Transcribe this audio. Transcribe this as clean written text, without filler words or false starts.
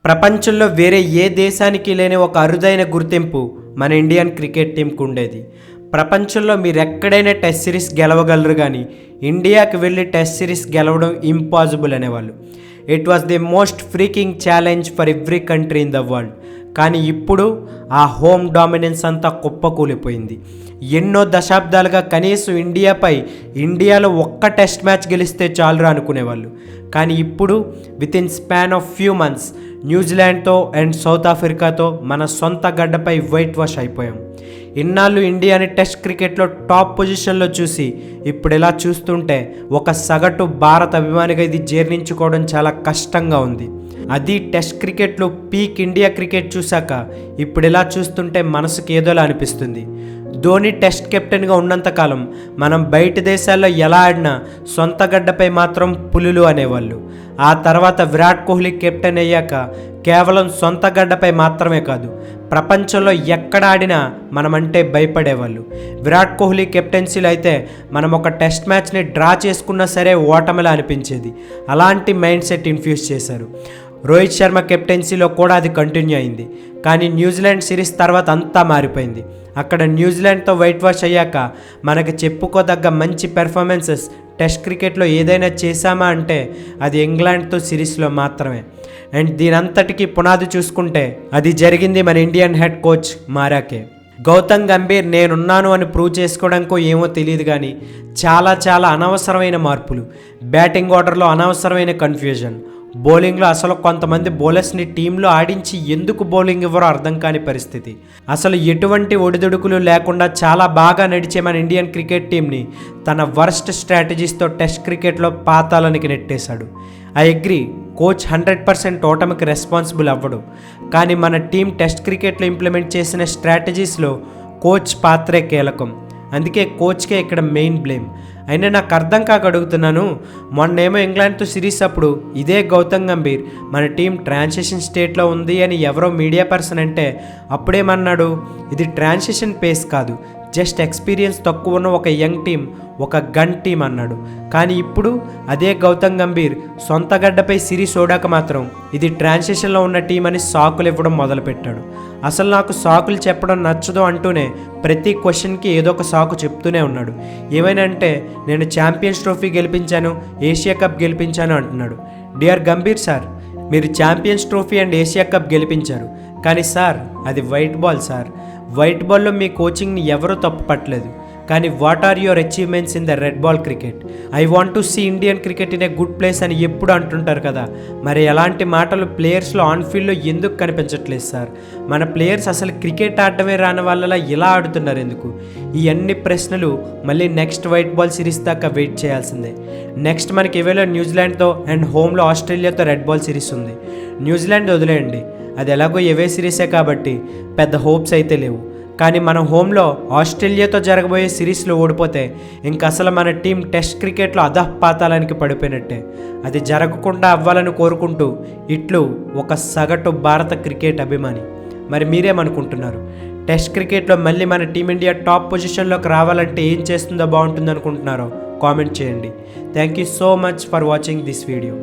ప్రపంచంలో వేరే ఏ దేశానికి లేని ఒక అరుదైన గుర్తింపు మన ఇండియన్ క్రికెట్ టీంకు ఉండేది. ప్రపంచంలో మీరు ఎక్కడైనా టెస్ట్ సిరీస్ గెలవగలరు, కానీ ఇండియాకి వెళ్ళి టెస్ట్ సిరీస్ గెలవడం ఇంపాసిబుల్ అనేవాళ్ళు. It was the most freaking challenge for every country in the world. కానీ ఇప్పుడు ఆ హోమ్ డామినెన్స్ అంతా కుప్పకూలిపోయింది. ఎన్నో దశాబ్దాలుగా కనీసం ఇండియాలో ఒక్క టెస్ట్ మ్యాచ్ గెలిస్తే చాలురా అనుకునేవాళ్ళు. కానీ ఇప్పుడు within span of few months న్యూజిలాండ్తో అండ్ సౌత్ ఆఫ్రికాతో మన సొంత గడ్డపై వైట్ వాష్ అయిపోయాం. ఇన్నాళ్ళు ఇండియాని టెస్ట్ క్రికెట్లో టాప్ పొజిషన్లో చూసి ఇప్పుడు ఇలా చూస్తుంటే ఒక సగటు భారత అభిమానిగా ఇది జీర్ణించుకోవడం చాలా కష్టంగా ఉంది. అది టెస్ట్ క్రికెట్లో పీక్ ఇండియా క్రికెట్ చూశాక ఇప్పుడు ఇలా చూస్తుంటే మనసుకి ఏదోలా అనిపిస్తుంది. ధోని టెస్ట్ కెప్టెన్గా ఉన్నంతకాలం మనం బయట దేశాల్లో ఎలా ఆడినా సొంత గడ్డపై మాత్రం పులులు అనేవాళ్ళు. ఆ తర్వాత విరాట్ కోహ్లీ కెప్టెన్ అయ్యాక కేవలం సొంత గడ్డపై మాత్రమే కాదు, ప్రపంచంలో ఎక్కడ ఆడినా మనమంటే భయపడేవాళ్ళు. విరాట్ కోహ్లీ కెప్టెన్సీలో అయితే మనం ఒక టెస్ట్ మ్యాచ్ని డ్రా చేసుకున్నా సరే ఓటమిలా అనిపించేది. అలాంటి మైండ్ సెట్ ఇన్ఫ్యూజ్ చేశారు. రోహిత్ శర్మ కెప్టెన్సీలో కూడా అది కంటిన్యూ అయింది. కానీ న్యూజిలాండ్ సిరీస్ తర్వాత అంతా మారిపోయింది. అక్కడ న్యూజిలాండ్తో వైట్ వాష్ అయ్యాక మనకు చెప్పుకోదగ్గ మంచి పెర్ఫార్మెన్సెస్ టెస్ట్ క్రికెట్లో ఏదైనా చేశామా అంటే అది ఇంగ్లాండ్తో సిరీస్లో మాత్రమే. అండ్ దీనంతటికీ పునాది చూసుకుంటే అది జరిగింది మన ఇండియన్ హెడ్ కోచ్ మారాకే. గౌతమ్ గంభీర్ నేనున్నాను అని ప్రూవ్ చేసుకోవడానికో ఏమో తెలియదు, కానీ చాలా అనవసరమైన మార్పులు, బ్యాటింగ్ ఆర్డర్లో అనవసరమైన కన్ఫ్యూజన్, బౌలింగ్లో అసలు కొంతమంది బౌలర్స్ని టీంలో ఆడించి ఎందుకు బౌలింగ్ ఇవ్వరో అర్థం కాని పరిస్థితి, అసలు ఎటువంటి ఒడిదుడుకులు లేకుండా చాలా బాగా నడిచే మన ఇండియన్ క్రికెట్ టీంని తన వర్స్ట్ స్ట్రాటజీస్తో టెస్ట్ క్రికెట్లో పాతాళానికి నెట్టేశాడు. ఐ అగ్రీ, కోచ్ 100% ఓటమికి రెస్పాన్సిబుల్ అవ్వడు. కానీ మన టీం టెస్ట్ క్రికెట్లో ఇంప్లిమెంట్ చేసిన స్ట్రాటజీస్లో కోచ్ పాత్రే కీలకం. అందుకే కోచ్కే ఇక్కడ మెయిన్ బ్లేమ్. అయినా నాకు అర్థం కాక అడుగుతున్నాను, మొన్నేమో ఇంగ్లాండ్తో సిరీస్ అప్పుడు ఇదే గౌతమ్ గంభీర్ మన టీం ట్రాన్సిషన్ స్టేట్లో ఉంది అని ఎవరో మీడియా పర్సన్ అంటే అప్పుడేమన్నాడు, ఇది ట్రాన్సిషన్ పేస్ కాదు, జస్ట్ ఎక్స్పీరియన్స్ తక్కువ ఉన్న ఒక యంగ్ టీం, ఒక గన్ టీం అన్నాడు. కానీ ఇప్పుడు అదే గౌతమ్ గంభీర్ సొంత గడ్డపై సిరీస్ ఓడాక మాత్రం ఇది ట్రాన్సిషన్లో ఉన్న టీం అని సాకులు ఇవ్వడం మొదలుపెట్టాడు. అసలు నాకు సాకులు చెప్పడం నచ్చదు అంటూనే ప్రతి క్వశ్చన్కి ఏదో ఒక సాకు చెప్తూనే ఉన్నాడు. ఏమైనా అంటే నేను ఛాంపియన్స్ ట్రోఫీ గెలిపించాను, ఏషియా కప్ గెలిపించాను అంటున్నాడు. డియర్ గంభీర్ సార్, మీరు champions trophy and Asia cup గెలిపించారు, కానీ సార్ అది వైట్ బాల్ సార్. వైట్ బాల్లో మీ కోచింగ్ని ఎవరూ తప్పు పట్టలేదు, కానీ what are your achievements in the red ball cricket? I want to see Indian cricket in a good place అని ఎప్పుడు అంటుంటారు కదా, మరి ఎలాంటి మాటలు ప్లేయర్స్లో ఆన్ ఫీల్డ్లో ఎందుకు కనిపించట్లేదు సార్? మన ప్లేయర్స్ అసలు క్రికెట్ ఆడటమే రాని వాళ్ళలా ఇలా ఆడుతున్నారు ఎందుకు? ఈ అన్ని ప్రశ్నలు మళ్ళీ నెక్స్ట్ వైట్ బాల్ సిరీస్ దాకా వెయిట్ చేయాల్సిందే. నెక్స్ట్ మనకి ఇవేలో న్యూజిలాండ్తో అండ్ హోమ్లో ఆస్ట్రేలియాతో రెడ్ బాల్ సిరీస్ ఉంది. న్యూజిలాండ్ వదిలేయండి, అది ఎలాగో ఎవే సిరీసే కాబట్టి పెద్ద హోప్స్ అయితే లేవు. కానీ మన హోమ్లో ఆస్ట్రేలియాతో జరగబోయే సిరీస్లో ఓడిపోతే ఇంక అసలు మన టీం టెస్ట్ క్రికెట్లో అధఃపాతాళానికి పడిపోయినట్టే. అది జరగకుండా అవ్వాలని కోరుకుంటూ ఇట్లు ఒక సగటు భారత క్రికెట్ అభిమాని. మరి మీరేమనుకుంటున్నారు? టెస్ట్ క్రికెట్లో మళ్ళీ మన టీమిండియా టాప్ పొజిషన్లోకి రావాలంటే ఏం చేస్తుందో బాగుంటుంది అనుకుంటున్నారో కామెంట్ చేయండి. Thank you so much for watching this video.